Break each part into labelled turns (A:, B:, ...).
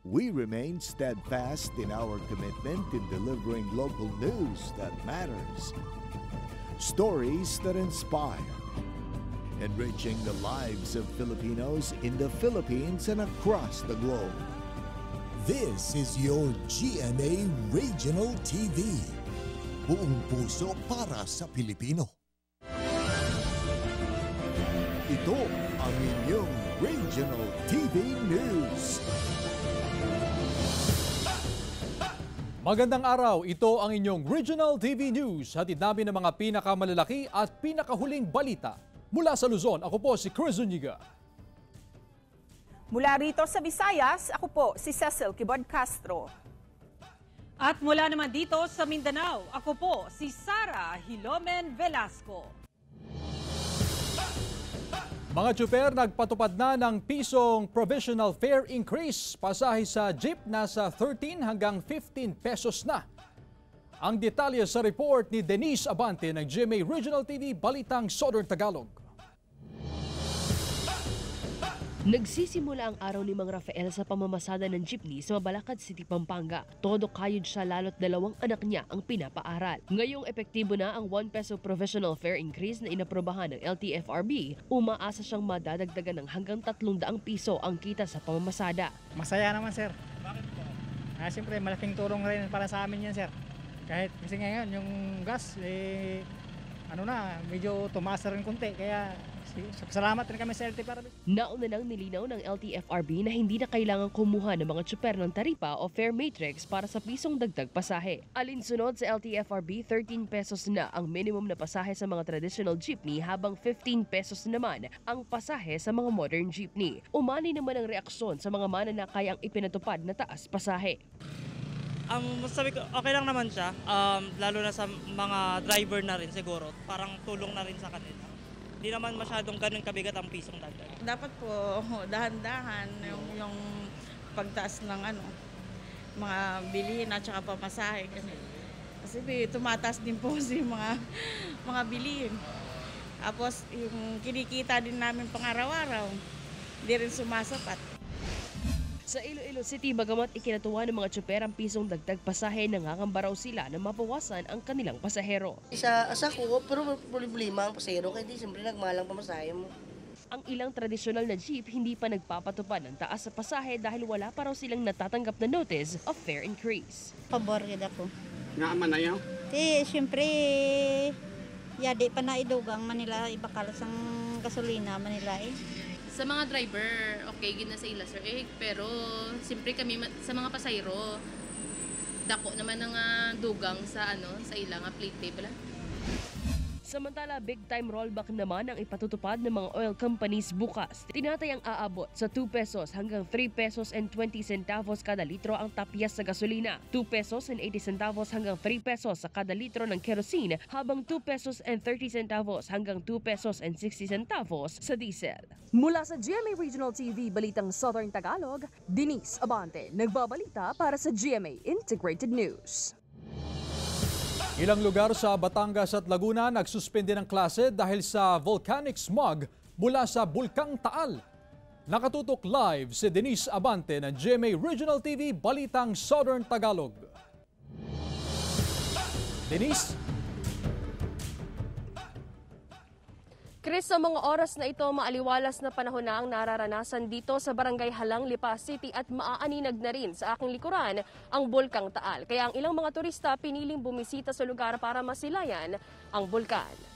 A: We remain steadfast in our commitment in delivering local news that matters. Stories that inspire. Enriching the lives of Filipinos in the Philippines and across the globe.
B: This is your GMA Regional TV. Buong puso para sa Pilipino.
A: Ito ang inyong Regional TV News.
C: Magandang araw, ito ang inyong Regional TV News. Hatid namin ang mga pinakamalalaki at pinakahuling balita. Mula sa Luzon, ako po si Chris Zuniga.
D: Mula rito sa Visayas, ako po si Cecil Kibod Castro.
E: At mula naman dito sa Mindanao, ako po si Sara Hilomen Velasco.
C: Mga tsuper, nagpatupad na ng pisong provisional fare increase. Pasahe sa jeep nasa 13 hanggang 15 pesos na. Ang detalye sa report ni Denise Abante ng GMA Regional TV Balitang Southern Tagalog.
F: Nagsisimula ang araw ni Mang Rafael sa pamamasada ng jeepney sa Mabalakad City, Pampanga. Todo kayod siya lalo't dalawang anak niya ang pinapaaral. Ngayong epektibo na ang 1 peso provisional fare increase na inaprobahan ng LTFRB, umaasa siyang madadagdagan ng hanggang 300 piso ang kita sa pamamasada.
G: Masaya naman, sir. Bakit po? Siyempre malaking tulong rin para sa amin yan, sir. Kahit kasi ngayon yung gas, medyo tumaas na rin konti. Kaya salamat rin kami sa LTFRB.
F: Nauna nang nilinaw ng LTFRB na hindi na kailangan kumuha ng mga tsuper ng taripa o fare matrix para sa pisong dagdag pasahe. Alinsunod sa LTFRB, 13 pesos na ang minimum na pasahe sa mga traditional jeepney habang 15 pesos naman ang pasahe sa mga modern jeepney. Umani naman ang reaksyon sa mga mananakay ang ipinatupad na taas pasahe.
H: Sabi ko, okay lang naman siya, lalo na sa mga driver na rin siguro, parang tulong na rin sa kanila. Hindi naman masyadong ganun kabigat ang pisong dagdag.
I: Dapat po dahan-dahan yung pagtaas ng mga bilihin at saka pamasahe. Kasi tumataas din po si mga bilihin. Tapos yung kinikita din namin pang-araw-araw, hindi rin sumasapat.
F: Sa Iloilo City, bagamat ikinatuwa ng mga tsuper ang pisong dagdag pasahe, nangangamba raw sila na mabawasan ang kanilang pasahero.
J: Asa ko, pero problema ang pasahero, kaya di siyempre nagmalang pamasahe mo.
F: Ang ilang tradisyonal na jeep hindi pa nagpapatupad ng taas sa pasahe dahil wala pa raw silang natatanggap na notice of fare increase.
K: Pabor gid ako.
L: Nga man ayaw?
K: Siyempre, di pa na idugang Manila, ibakal sang gasolina Manila eh.
M: Sa mga driver, okay gid na sa ila sir pero siyempre kami sa mga pasahero dako naman ang dugang sa sa ila nga plate table.
F: Samantala, big-time rollback naman ang ipatutupad ng mga oil companies bukas. Tinatayang aabot sa 2 pesos hanggang 3 pesos and 20 centavos kada litro ang tapyas sa gasolina, 2 pesos and 80 centavos hanggang 3 pesos sa kada litro ng kerosene, habang 2 pesos and 30 centavos hanggang 2 pesos and 60 centavos sa diesel.
D: Mula sa GMA Regional TV Balitang Southern Tagalog, Denise Abante, nagbabalita para sa GMA Integrated News.
C: Ilang lugar sa Batangas at Laguna nagsuspende ng klase dahil sa volcanic smog mula sa Bulkang Taal. Nakatutok live si Denise Abante ng GMA Regional TV Balitang Southern Tagalog. Denise?
N: Chris, sa mga oras na ito, maaliwalas na panahon na ang nararanasan dito sa Barangay Halang, Lipa City at maaaninag na rin sa aking likuran ang Bulkang Taal. Kaya ang ilang mga turista piniling bumisita sa lugar para masilayan ang bulkan.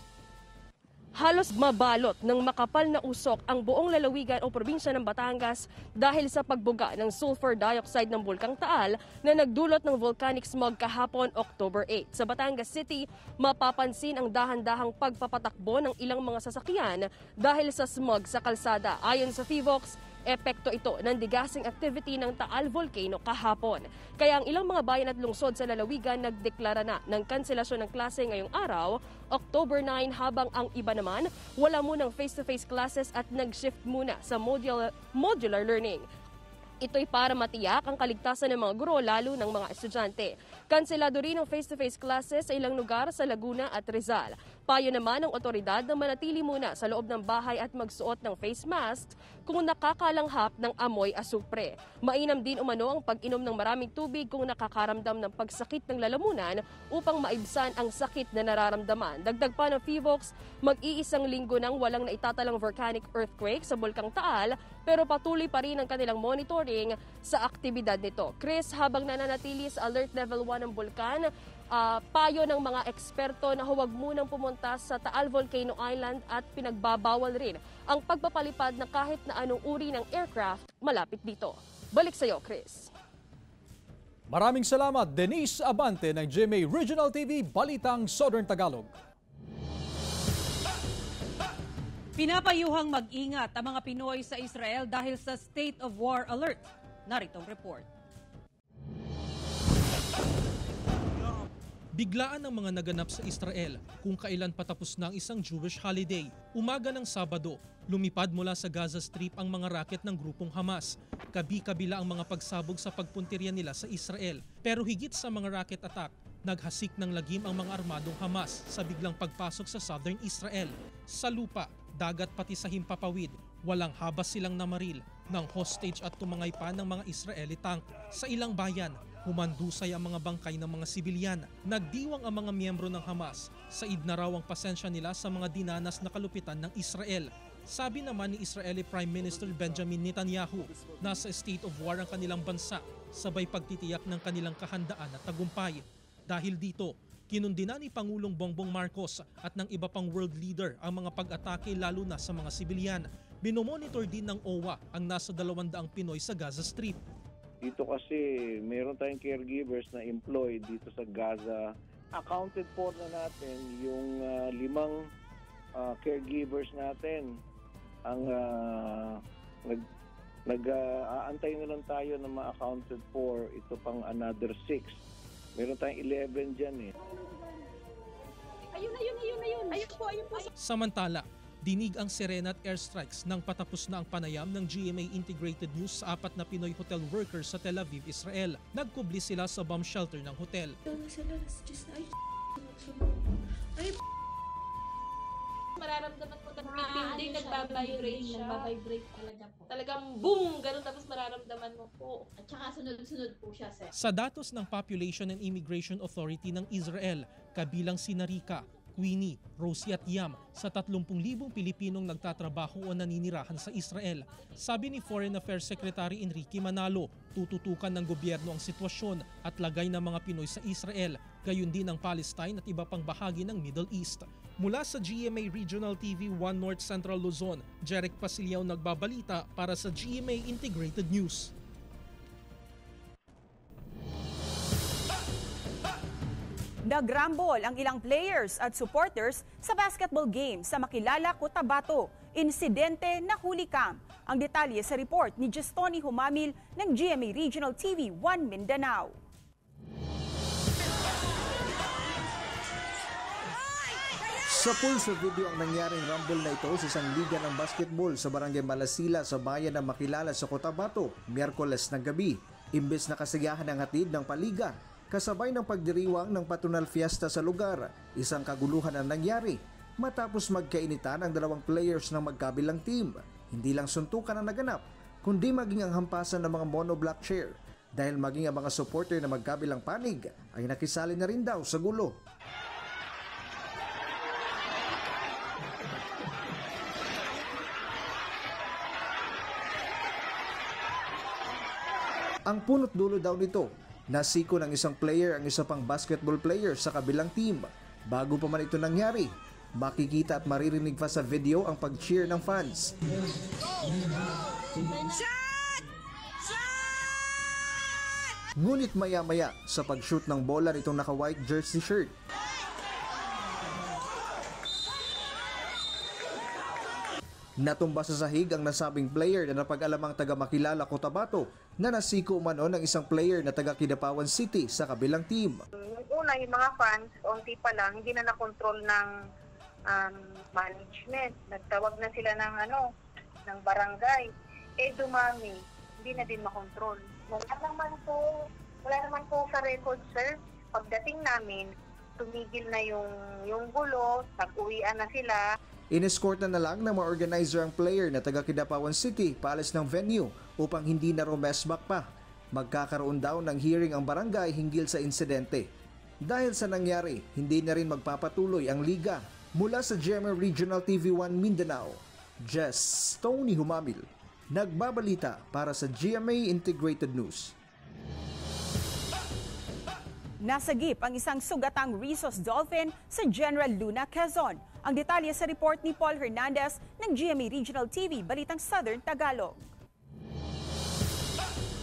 N: Halos mabalot ng makapal na usok ang buong lalawigan o probinsya ng Batangas dahil sa pagbuga ng sulfur dioxide ng Bulkang Taal na nagdulot ng volcanic smog kahapon October 8. Sa Batangas City, mapapansin ang dahan-dahang pagpapatakbo ng ilang mga sasakyan dahil sa smog sa kalsada. Ayon sa FIVOX, epekto ito ng degassing activity ng Taal Volcano kahapon. Kaya ang ilang mga bayan at lungsod sa lalawigan nagdeklara na ng kanselasyon ng klase ngayong araw, October 9, habang ang iba naman wala munang face-to-face classes at nag-shift muna sa modular learning. Ito'y para matiyak ang kaligtasan ng mga guro, lalo ng mga estudyante. Kanselado rin ang face-to-face classes sa ilang lugar sa Laguna at Rizal. Payo naman ng otoridad na manatili muna sa loob ng bahay at magsuot ng face mask kung nakakalanghap ng amoy asupre. Mainam din umano ang pag-inom ng maraming tubig kung nakakaramdam ng pagsakit ng lalamunan upang maibsan ang sakit na nararamdaman. Dagdag pa ng PHIVOLCS, mag-iisang linggo nang walang naitatalang volcanic earthquake sa Bulkang Taal pero patuloy pa rin ang kanilang monitoring sa aktibidad nito. Chris, habang nananatili sa alert level 1 ng bulkan, payo ng mga eksperto na huwag munang pumunta sa Taal Volcano Island at pinagbabawal rin ang pagpapalipad ng kahit na anong uri ng aircraft malapit dito. Balik sa iyo, Chris.
C: Maraming salamat, Denise Abante ng GMA Regional TV, Balitang Southern Tagalog.
E: Pinapayuhang mag-ingat ang mga Pinoy sa Israel dahil sa state of war alert. Narito ang report.
L: Biglaan ang mga naganap sa Israel kung kailan patapos na ang isang Jewish holiday. Umaga ng Sabado, lumipad mula sa Gaza Strip ang mga raket ng grupong Hamas. Kabi-kabila ang mga pagsabog sa pagpuntirya nila sa Israel. Pero higit sa mga rocket attack, naghasik ng lagim ang mga armadong Hamas sa biglang pagpasok sa southern Israel. Sa lupa, dagat pati sa himpapawid, walang habas silang namaril ng hostage at tumangay pa ng mga Israeli tank. Sa ilang bayan, humandusay ang mga bangkay ng mga sibilyan. Nagdiwang ang mga miyembro ng Hamas. Said na raw ang pasensya nila sa mga dinanas na kalupitan ng Israel. Sabi naman ni Israeli Prime Minister Benjamin Netanyahu, nasa state of war ang kanilang bansa, sabay pagtitiyak ng kanilang kahandaan at tagumpay. Dahil dito, kinundina ni Pangulong Bongbong Marcos at ng iba pang world leader ang mga pag-atake lalo na sa mga sibilyan. Binomonitor din ng OWA ang nasa 200 Pinoy sa Gaza Strip.
O: Dito kasi meron tayong caregivers na employed dito sa Gaza. Accounted for na natin yung 5 caregivers natin. Ang nag-aantay na lang tayo na ma-accounted for. Ito pang another 6. Meron tayong 11 dyan eh.
P: Ayun. Ayun po.
L: Samantala, dinig ang sirena at airstrikes nang patapos na ang panayam ng GMA Integrated News sa 4 na Pinoy hotel workers sa Tel Aviv, Israel. Nagkubli sila sa bomb shelter ng hotel.
P: Mararamdaman po ng building, nagbabibrate siya. Nagbabibrate talaga po. Talagang boom! Ganun, tapos mararamdaman mo po. At saka sunod-sunod po siya, sir.
L: Sa datos ng Population and Immigration Authority ng Israel, kabilang si Narika, Queenie, Rosie at Yam sa 30,000 Pilipinong nagtatrabaho o naninirahan sa Israel. Sabi ni Foreign Affairs Secretary Enrique Manalo, tututukan ng gobyerno ang sitwasyon at lagay ng mga Pinoy sa Israel, gayon din ang Palestine at iba pang bahagi ng Middle East. Mula sa GMA Regional TV 1 North Central Luzon, Jeric Pasiliao nagbabalita para sa GMA Integrated News.
Q: Nagrambol ang ilang players at supporters sa basketball game sa Makilala, Cotabato. Insidente na hulikam. Ang detalye sa report ni Justoni Humamil ng GMA Regional TV 1 Mindanao.
R: Sa pulso video ang nangyaring rumble na ito sa isang liga ng basketball sa Barangay Malasila sa bayan ng Makilala sa Cotabato, Miyerkules ng gabi. Imbes na kasiyahan ang hatid ng paliga, kasabay ng pagdiriwang ng patunal fiesta sa lugar, isang kaguluhan ang nangyari matapos magkainitan ang 2 players ng magkabilang team. Hindi lang suntukan ang naganap, kundi maging ang hampasan ng mga monoblock chair dahil maging ang mga supporter na magkabilang panig ay nakisali na rin daw sa gulo. Ang punot dulo daw nito, nasiko ng isang player ang isa pang basketball player sa kabilang team. Bago pa man ito nangyari, makikita at maririnig pa sa video ang pag-cheer ng fans. Ngunit maya-maya sa pag-shoot ng bola nitong naka-white jersey shirt, natumba sa sahig ang nasabing player na napag-alamang taga Makilala, Cotabato na nasiko umano ng isang player na taga Kidapawan City sa kabilang team.
S: Una, yung mga fans, onti pa lang, hindi na nakontrol ng management. Nagtawag na sila ng barangay. Dumami, hindi na din makontrol. Wala naman po sa record, sir. Pagdating namin, tumigil na yung gulo, nag-uwian na sila.
R: Inescortan na lang ng mga organizer ang player na taga Kidapawan City paalis ng venue upang hindi na rumesbak pa. Magkakaroon daw ng hearing ang barangay hinggil sa insidente. Dahil sa nangyari, hindi na rin magpapatuloy ang liga. Mula sa GMA Regional TV1 Mindanao, Jess Tony Humamil, nagbabalita para sa GMA Integrated News.
Q: Nasagip ang isang sugatang rhesus dolphin sa General Luna, Quezon. Ang detalye sa report ni Paul Hernandez ng GMA Regional TV, Balitang Southern Tagalog.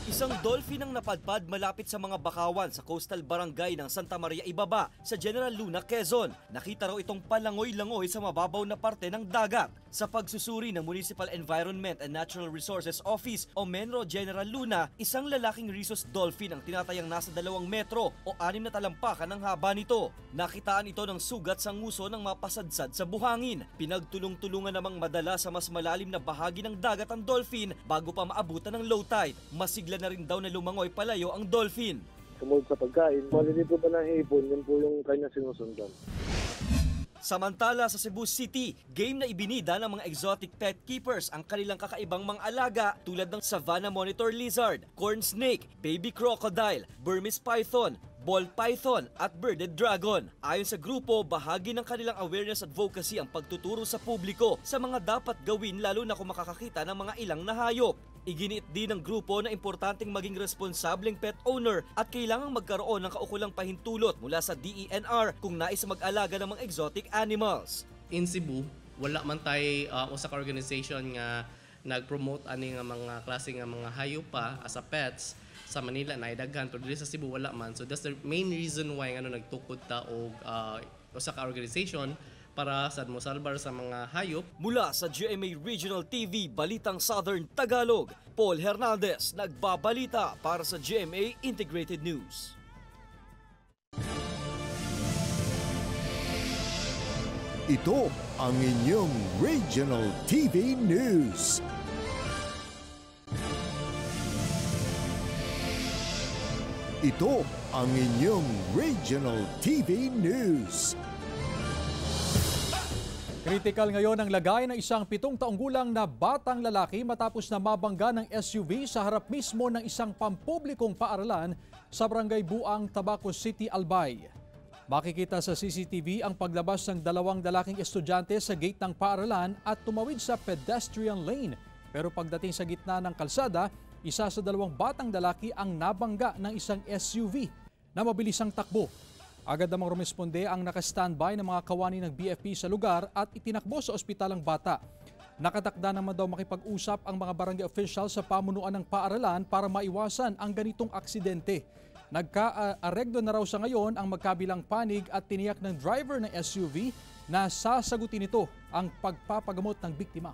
T: Isang dolphin ang napadpad malapit sa mga bakawan sa coastal barangay ng Santa Maria Ibaba sa General Luna, Quezon. Nakita raw itong palangoy-langoy sa mababaw na parte ng dagat. Sa pagsusuri ng Municipal Environment and Natural Resources Office o MENRO General Luna, isang lalaking rhesus dolphin ang tinatayang nasa 2 metro o 6 na talampakan ng haba nito. Nakitaan ito ng sugat sa nguso ng mapasadsad sa buhangin. Pinagtulong-tulungan namang madala sa mas malalim na bahagi ng dagat ang dolphin bago pa maabutan ng low tide. Masigla na rin daw na lumangoy palayo ang dolphin.
O: Sumunod sa pagkain, malilito pa ng hipon, yun po yung kanya sinusundan.
T: Samantala sa Cebu City, game na ibinida ng mga exotic pet keepers ang kanilang kakaibang mga alaga tulad ng Savannah Monitor Lizard, Corn Snake, Baby Crocodile, Burmese Python, Ball Python at Bearded Dragon. Ayon sa grupo, bahagi ng kanilang awareness advocacy ang pagtuturo sa publiko sa mga dapat gawin lalo na kung makakakita ng mga ilang na hayop. Iginiit din ng grupo na importanteng maging responsableng pet owner at kailangang magkaroon ng kaukulang pahintulot mula sa DENR kung nais mag-alaga ng mga exotic animals.
U: In Cebu, wala man tayo usa ka organization nga nag-promote ani nga mga klase nga mga hayop pa as a pets. Sa Manila na idaghan pero dili sa Cebu wala man. So that's the main reason why nagtukod ta og usa ka organization para sa mosalbar sa mga hayop.
T: Mula sa GMA Regional TV, Balitang Southern Tagalog, Paul Hernandez nagbabalita para sa GMA Integrated News.
A: Ito ang inyong Regional TV News. Ito ang inyong Regional TV News.
C: Critical ngayon ang lagay ng isang 7 taong gulang na batang lalaki matapos na mabangga ng SUV sa harap mismo ng isang pampublikong paaralan sa Barangay Buang, Tabaco City, Albay. Makikita sa CCTV ang paglabas ng 2 lalaking estudyante sa gate ng paaralan at tumawid sa pedestrian lane. Pero pagdating sa gitna ng kalsada, isa sa 2 batang lalaki ang nabangga ng isang SUV na mabilisang takbo. Agad namang rumesponde ang naka-standby ng mga kawani ng BFP sa lugar at itinakbo sa ospital ang bata. Nakatakda naman daw makipag-usap ang mga barangay official sa pamunuan ng paaralan para maiwasan ang ganitong aksidente. Nagka-areglo na raw sa ngayon ang magkabilang panig at tiniyak ng driver ng SUV na sasagutin nito ang pagpapagamot ng biktima.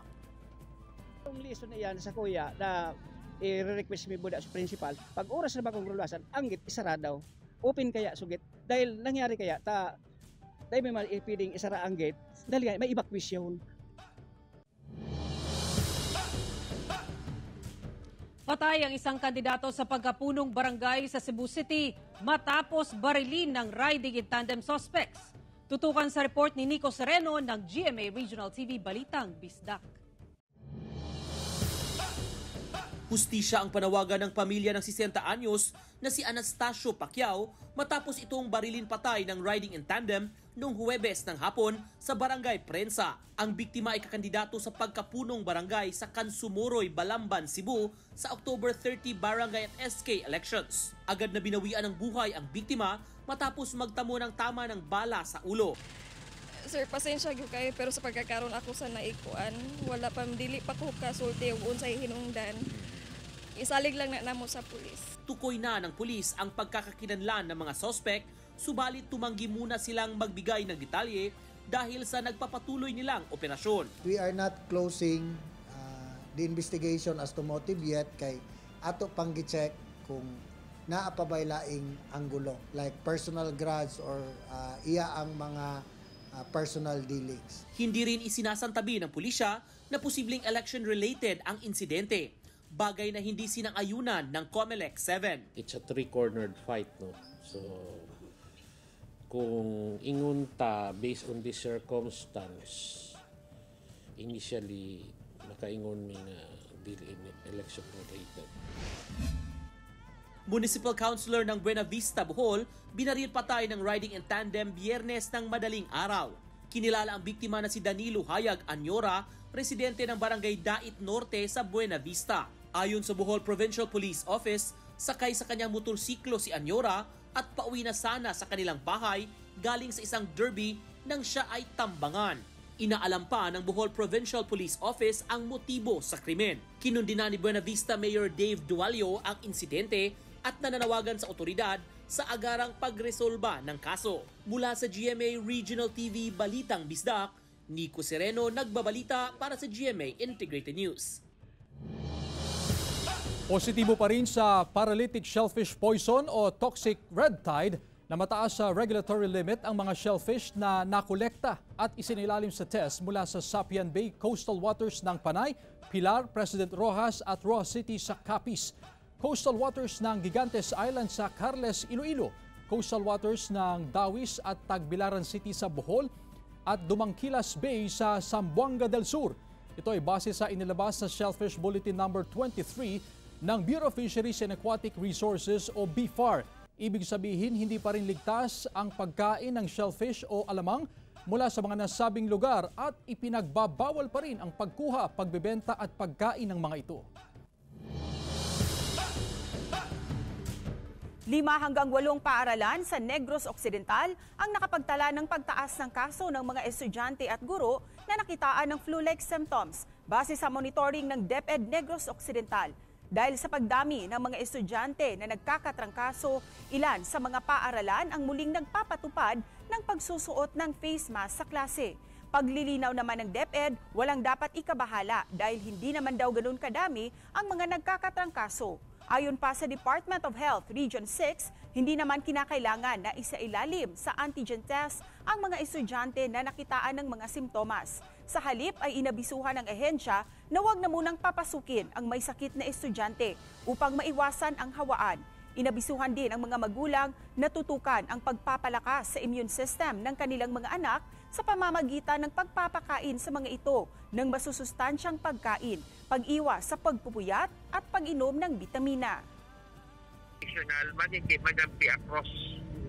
V: Ang liso na yan sa kuya na i-request mi buda sa principal, pag oras na bagong rulasan, ang gate isara daw. Open kaya sugit dahil nangyari kaya dahil may piling isara ang gate dahil may evacuation.
E: Patay ang isang kandidato sa pagkapunong barangay sa Cebu City matapos barilin ng riding in tandem suspects. Tutukan sa report ni Nico Sereno ng GMA Regional TV Balitang Bisdak.
W: Hustisya ang panawagan ng pamilya ng 60 anyos na si Anastasio Pacquiao matapos itong barilin patay ng riding in tandem noong Huwebes ng hapon sa Barangay Prensa. Ang biktima ay kakandidato sa pagkapunong barangay sa Kansumoroy, Balamban, Cebu sa October 30 barangay at SK elections. Agad na binawian ng buhay ang biktima matapos magtamo ng tama ng bala sa ulo.
X: Sir, pasensya gyud kayo pero sa pagkakaroon ako sa naikuan, wala pa dili pa ko kasulti ug unsay hinungdan. Isalig lang na namo sa pulis.
W: Tukoy na ng pulis ang pagkakakilanlan ng mga suspect, subalit tumanggi muna silang magbigay ng detalye dahil sa nagpapatuloy nilang operasyon.
Y: We are not closing the investigation as to motive yet kay ato pang gi-check kung naapabaylaing anggulo like personal grudge or iya ang mga personal dealings.
W: Hindi rin isinasantabi ng pulisya na posibleng election-related ang insidente. Bagay na hindi sinang-ayunan ng COMELEC 7.
Z: It's a three-cornered fight, no? So,
B: kung ingon ta based on this circumstance, initially makaingon mi nga dili election related.
W: Municipal Councilor ng Buena Vista, Bohol, binaril patay ng riding in tandem Biyernes ng madaling araw. Kinilala ang biktima na si Danilo Hayag Anyora, residente ng Barangay Dait Norte sa Buena Vista. Ayon sa Bohol Provincial Police Office, sakay sa kanyang motorsiklo si Anyora at pauwi na sana sa kanilang bahay galing sa isang derby nang siya ay tambangan. Inaalam pa ng Bohol Provincial Police Office ang motibo sa krimen. Kinundina ni Buena Vista Mayor Dave Dualio ang insidente at nananawagan sa otoridad sa agarang pagresolba ng kaso. Mula sa GMA Regional TV Balitang Bisdak, Nico Sereno nagbabalita para sa GMA Integrated News.
C: Positibo pa rin sa paralytic shellfish poison o toxic red tide na mataas sa regulatory limit ang mga shellfish na nakolekta at isinilalim sa test mula sa Sapian Bay coastal waters ng Panay, Pilar, President Rojas at Rojas City sa Capiz. Coastal waters ng Gigantes Island sa Carles, Iloilo, coastal waters ng Dawis at Tagbilaran City sa Bohol at Dumangkilas Bay sa Zamboanga del Sur. Ito ay base sa inilabas sa Shellfish Bulletin No. 23 ng Bureau of Fisheries and Aquatic Resources o BFAR. Ibig sabihin, hindi pa rin ligtas ang pagkain ng shellfish o alamang mula sa mga nasabing lugar at ipinagbabawal pa rin ang pagkuha, pagbebenta at pagkain ng mga ito.
Q: 5 hanggang 8 paaralan sa Negros Occidental ang nakapagtala ng pagtaas ng kaso ng mga estudyante at guro na nakitaan ng flu-like symptoms base sa monitoring ng DepEd Negros Occidental. Dahil sa pagdami ng mga estudyante na nagkakatrangkaso, ilan sa mga paaralan ang muling nagpapatupad ng pagsusuot ng face mask sa klase. Paglilinaw naman ng DepEd, walang dapat ikabahala dahil hindi naman daw ganun kadami ang mga nagkakatrangkaso. Ayon pa sa Department of Health Region 6, hindi naman kinakailangan na isailalim sa antigen test ang mga estudyante na nakitaan ng mga simptomas. Sa halip ay inabisuhan ng ehensya na huwag na munang papasukin ang may sakit na estudyante upang maiwasan ang hawaan. Inabisuhan din ang mga magulang na tutukan ang pagpapalakas sa immune system ng kanilang mga anak sa pamamagitan ng pagpapakain sa mga ito ng masusustansyang pagkain, pag-iwas sa pagpupuyat at pag-inom ng bitamina.
G: Man hindi madampi across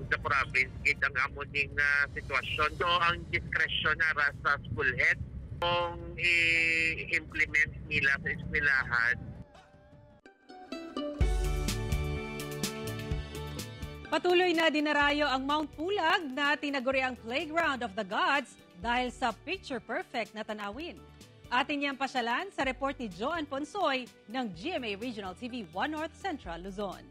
G: the province gid ang amoning sitwasyon. So ang discretion na sa school head kung i-implement nila sa eskwelahan.
E: Patuloy na dinarayo ang Mount Pulag na tinaguriang Playground of the Gods dahil sa picture-perfect na tanawin. Atin niyang pasyalan sa report ni Joan Ponsoy ng GMA Regional TV 1 North Central Luzon.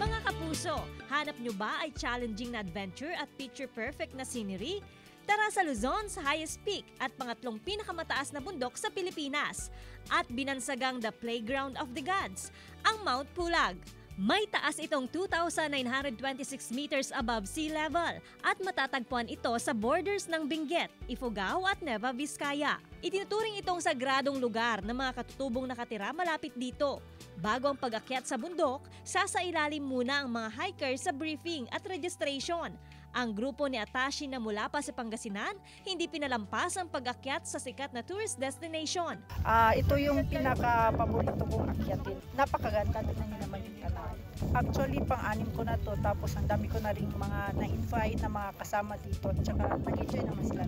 H: Mga kapuso, hanap nyo ba ay challenging na adventure at picture-perfect na scenery? Tara sa Luzon sa highest peak at pangatlong pinakamataas na bundok sa Pilipinas at binansagang the Playground of the Gods, ang Mount Pulag. May taas itong 2,926 meters above sea level at matatagpuan ito sa borders ng Benguet, Ifugao at Nueva Vizcaya. Itinuturing itong sagradong lugar ng mga katutubong nakatira malapit dito. Bago ang pag-akyat sa bundok, sasailalim muna ang mga hikers sa briefing at registration. Ang grupo ni Atashi na mula pa sa Pangasinan, hindi pinalampas ang pag-akyat sa sikat na tourist destination.
I: Ito yung pinaka-paborito kong akyatin. Napakaganda din naman yung kanal. Actually, pang-anim ko na to, tapos ang dami ko na rin mga na-invite na mga kasama dito, tsaka nag-enjoy naman sila.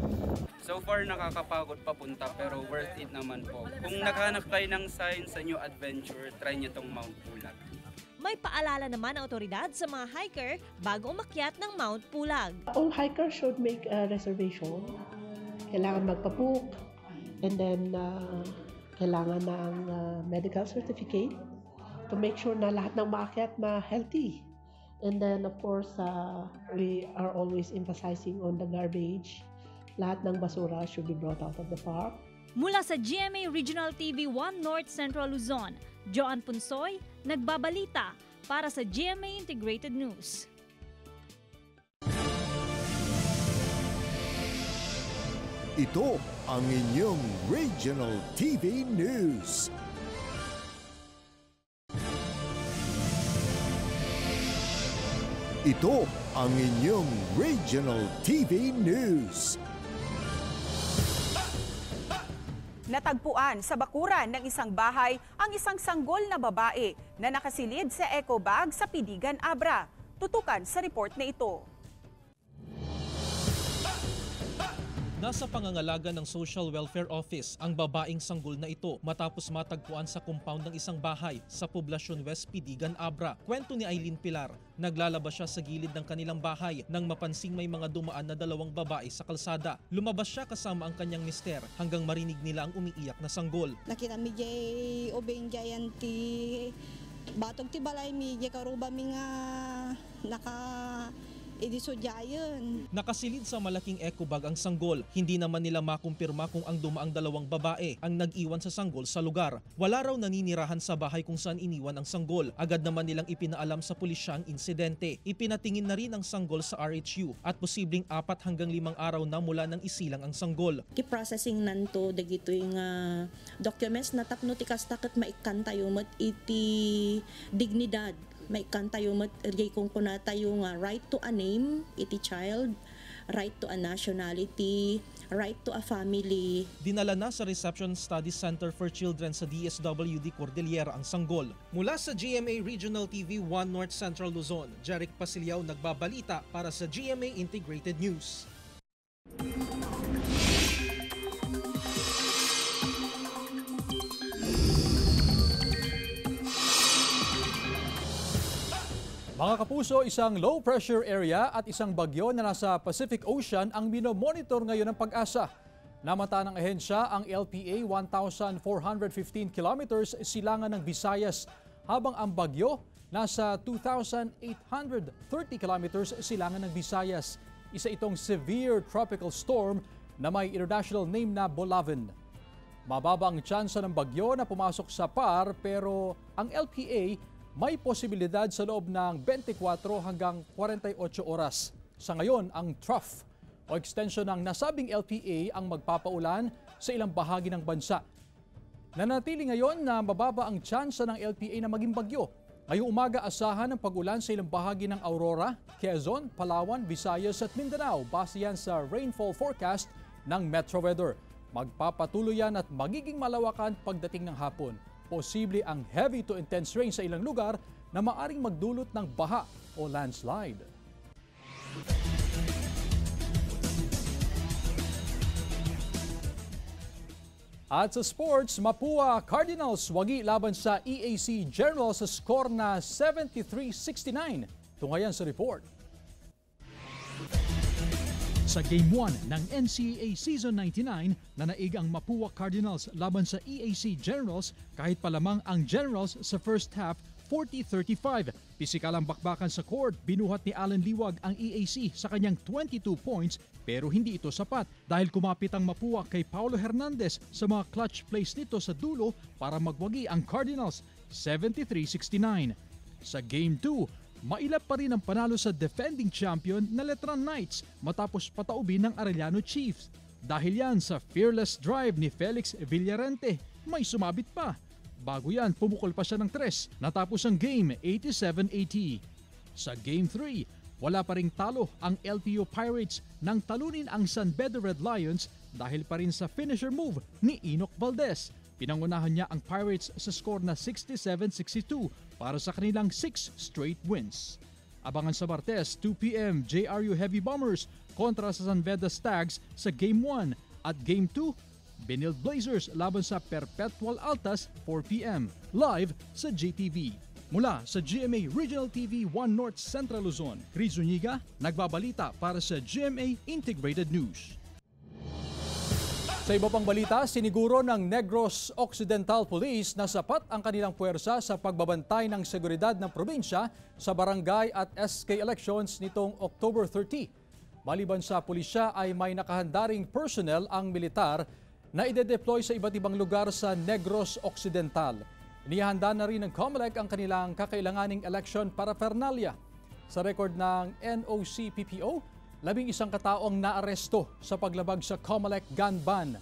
J: So far, nakakapagod papunta pero worth it naman po. Kung naghanap kayo ng sign sa new adventure, try nyo tong Mount Pulag.
H: May paalala naman ang otoridad sa mga hiker bago umakyat ng Mount Pulag.
Z: All hikers should make a reservation. Kailangan magpa-book and then kailangan ng medical certificate to make sure na lahat ng maakyat na healthy. And then of course, we are always emphasizing on the garbage. Lahat ng basura should be brought out of the park.
H: Mula sa GMA Regional TV 1 North Central Luzon, Joan Ponsoy, nagbabalita para sa GMA Integrated News.
A: Ito ang inyong Regional TV News. Ito ang inyong Regional TV News.
Q: Natagpuan sa bakuran ng isang bahay ang isang sanggol na babae na nakasilid sa eco bag sa Pidigan, Abra. Tutukan sa report na ito.
L: Nasa pangangalaga ng Social Welfare Office ang babaeng sanggol na ito matapos matagpuan sa compound ng isang bahay sa Poblacion West, Pidigan, Abra. Kwento ni Eileen Pilar, naglalabas siya sa gilid ng kanilang bahay nang mapansing may mga dumaan na dalawang babae sa kalsada. Lumabas siya kasama ang kanyang mister hanggang marinig nila ang umiiyak na sanggol.
D: Nakita mi jay obeng jayanti batog ti balay mi jay karuba mi nga naka idisodyayon.
L: Nakasilid sa malaking eco bag ang sanggol. Hindi naman nila makumpirma kung ang dumaang dalawang babae ang nag-iwan sa sanggol sa lugar. Wala raw naninirahan sa bahay kung saan iniwan ang sanggol. Agad naman nilang ipinaalam sa pulisya ang insidente. Ipinatingin na rin ang sanggol sa RHU at posibleng 4 hanggang 5 araw na mula nang isilang ang sanggol.
D: Ki-processing nanto dagito yung documents na tapno ti kastakot maikan tayo mat iti dignidad. May kan tayo matrigay kung kuna tayo nga right to a name, iti child, right to a nationality, right to a family.
L: Dinala na sa Reception Studies Center for Children sa DSWD Cordillera ang sanggol. Mula sa GMA Regional TV 1 North Central Luzon, Jeric Pasiliao nagbabalita para sa GMA Integrated News.
C: Mga kapuso, isang low pressure area at isang bagyo na nasa Pacific Ocean ang minomonitor ngayon ng Pag-asa. Namata ng ahensya ang LPA 1,415 kilometers silangan ng Visayas habang ang bagyo nasa 2,830 kilometers silangan ng Visayas. Isa itong severe tropical storm na may international name na Bolavin. Mababa ang tsansa ng bagyo na pumasok sa PAR pero ang LPA may posibilidad sa loob ng 24 hanggang 48 oras. Sa ngayon, ang trough o extension ng nasabing LPA ang magpapaulan sa ilang bahagi ng bansa. Nanatili ngayon na mababa ang tsansa ng LPA na maging bagyo. Ngayong umaga asahan ng pag-ulan sa ilang bahagi ng Aurora, Quezon, Palawan, Visayas at Mindanao base yan sa rainfall forecast ng Metro Weather. Magpapatuloy yan at magiging malawakan pagdating ng hapon. Posible ang heavy to intense rain sa ilang lugar na maaring magdulot ng baha o landslide. At sa sports, Mapua Cardinals wagi laban sa EAC Generals sa score na 73-69. Tungayan sa report. Sa Game 1 ng NCAA Season 99, nanaig ang Mapua Cardinals laban sa EAC Generals kahit pa lamang ang Generals sa first half 40-35. Pisikal ang bakbakan sa court, binuhat ni Alan Liwag ang EAC sa kanyang 22 points pero hindi ito sapat dahil kumapit ang Mapua kay Paulo Hernandez sa mga clutch plays nito sa dulo para magwagi ang Cardinals 73-69. Sa Game 2, mailap pa rin ang panalo sa defending champion na Letran Knights matapos pataubin ng Arellano Chiefs. Dahil yan sa fearless drive ni Felix Villarente, may sumabit pa. Bago yan, pumukol pa siya ng 3. Natapos ang game 87-80. Sa Game 3, wala pa ring talo ang LTO Pirates nang talunin ang San Beda Red Lions dahil pa rin sa finisher move ni Enoch Valdez. Pinangunahan niya ang Pirates sa score na 67-62 para sa kanilang 6 straight wins. Abangan sa Martes, 2 p.m. JRU Heavy Bombers kontra sa San Beda Stags sa Game 1 at Game 2, Benilde Blazers laban sa Perpetual Altas 4 p.m. live sa GTV. Mula sa GMA Regional TV 1 North Central Luzon, Chris Zuniga nagbabalita para sa GMA Integrated News. Sa iba pang balita, siniguro ng Negros Occidental Police na sapat ang kanilang puwersa sa pagbabantay ng seguridad ng probinsya sa barangay at SK elections nitong October 30. Maliban sa pulisya ay may nakahandaring personnel ang militar na ide-deploy sa iba't ibang lugar sa Negros Occidental. Inihanda na rin ng COMELEC ang kanilang kakailanganing election paraphernalia. Sa record ng NOC-PPO, 11 kataong naaresto sa paglabag sa COMELEC gun ban.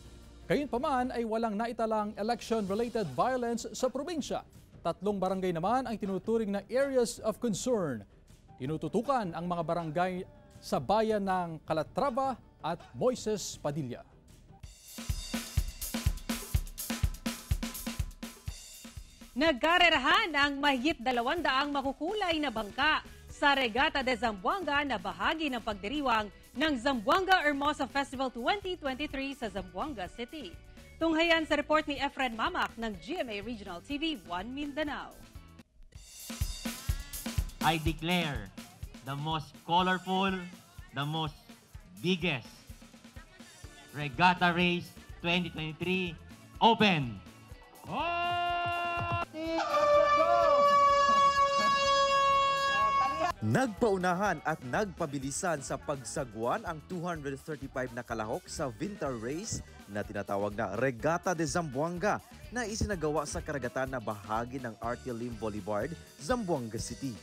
C: Gayunpaman ay walang naitalang election-related violence sa probinsya. 3 barangay naman ang tinuturing na areas of concern. Tinututukan ang mga barangay sa bayan ng Calatrava at Moises Padilla.
E: Nagkarerahan ang mahigit 200 makukulay na bangka sa Regata de Zamboanga na bahagi ng pagdiriwang ng Zamboanga Hermosa Festival 2023 sa Zamboanga City. Tunghayan sa report ni Efren Mamak ng GMA Regional TV 1 Mindanao.
F: I declare the most colorful, the most biggest Regatta Race 2023 open!
K: Nagpaunahan at nagpabilisan sa pagsagwan ang 235 na kalahok sa winter race na tinatawag na Regata de Zamboanga na isinagawa sa karagatan na bahagi ng Artilim Boulevard, Zamboanga City.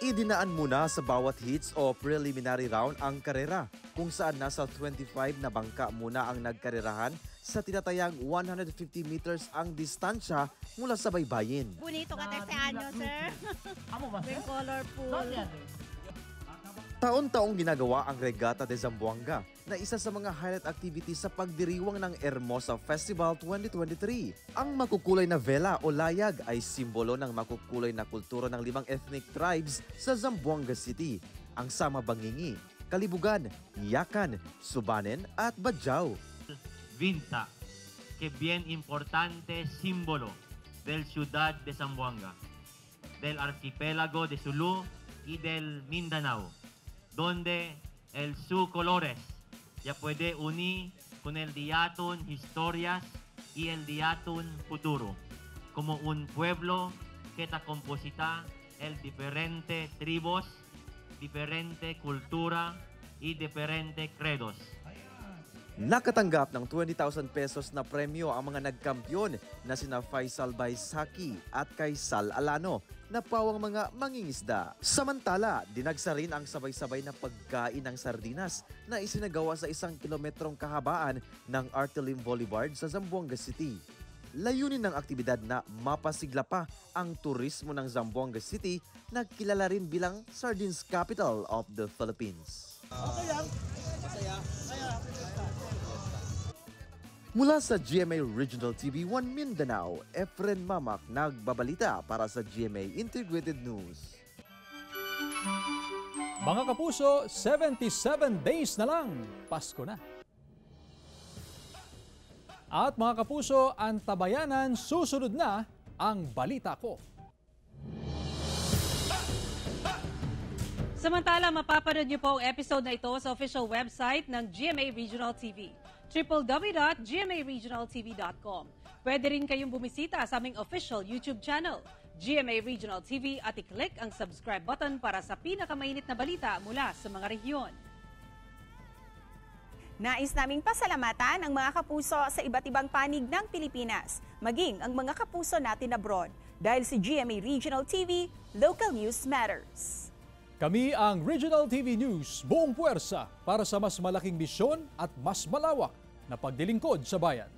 K: Idinaan muna sa bawat hits o preliminary round ang karera kung saan nasa 25 na bangka muna ang nagkarerahan sa tinatayang 150 meters ang distansya mula sa baybayin.
M: Bonito ka sa anyo, sir. Very colorful.
K: Taon-taong ginagawa ang Regata de Zamboanga na isa sa mga highlight activities sa pagdiriwang ng Hermosa Festival 2023. Ang makukulay na vela o layag ay simbolo ng makukulay na kultura ng 5 ethnic tribes sa Zamboanga City, ang Sama-Bangingi, Kalibugan, Yakan, Subanen at Badjao.
F: Vinta, que bien importante símbolo del ciudad de Zamboanga, del archipiélago de Sulu y del Mindanao, donde el su colores ya puede unir con el diatun historias y el diatun futuro, como un pueblo que ta composita el diferente tribus, diferente cultura y diferente credos.
K: Nakatanggap ng 20,000 pesos na premyo ang mga nagkampiyon na sina Faisal Baisaki at Kaisal Alano na pawang mga mangingisda. Samantala, dinagsa rin ang sabay-sabay na pagkain ng sardinas na isinagawa sa 1 kilometrong kahabaan ng Artilim Boulevard sa Zamboanga City. Layunin ng aktibidad na mapasigla pa ang turismo ng Zamboanga City na kilala rin bilang Sardines Capital of the Philippines. Mula sa GMA Regional TV 1 Mindanao, Efren Mamak nagbabalita para sa GMA Integrated News.
C: Mga kapuso, 77 days na lang, Pasko na. At mga kapuso, ang tabayanan, susunod na ang balita ko.
E: Samantala, mapapanood niyo po ang episode na ito sa official website ng GMA Regional TV, www.gmaregionaltv.com. Pwede rin kayong bumisita sa aming official YouTube channel, GMA Regional TV, at i-click ang subscribe button para sa pinakamainit na balita mula sa mga rehiyon.
Q: Nais naming pasalamatan ang mga kapuso sa iba't ibang panig ng Pilipinas, maging ang mga kapuso natin abroad. Dahil si GMA Regional TV, Local News Matters.
C: Kami ang Regional TV News, buong puwersa para sa mas malaking misyon at mas malawak na pagdilingkod sa bayan.